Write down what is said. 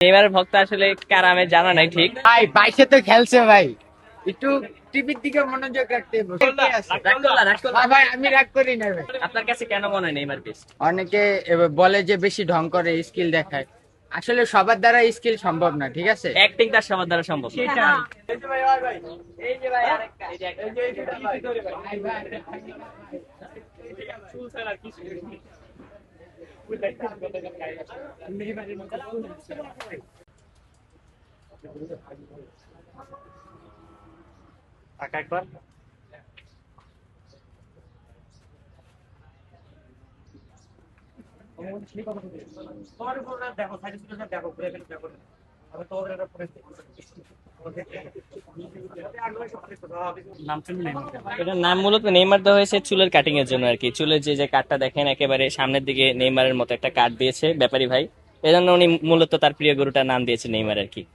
নেইমারের ভক্ত আসলে কারা আমি জানা নাই ঠিক। ভাই 22-এ তো খেলছে ভাই, একটু টিভির দিকে মনোযোগ রাখতে হবে। ভাই আমি রাগ করি না ভাই। আপনার কাছে কেন মনে হয় নেইমার বেস্ট? অনেকে এবার বলে যে বেশি ঢং করে, স্কিল দেখায়। আসলে সবার দ্বারা স্কিল সম্ভব না, ঠিক আছে? অ্যাক্টিং তার সবার দ্বারা সম্ভব না। টাকা একবার এটার নাম মূলত নেইমার দেওয়া হয়েছে চুলের কাটিং এর জন্য আর কি। চুলের যে যে কাটটা দেখেন একেবারে সামনের দিকে নেইমারের মতো একটা কাট দিয়েছে ব্যাপারী ভাই, এজন্য উনি মূলত তার প্রিয় গরুটার নাম দিয়েছে নেইমার আর কি।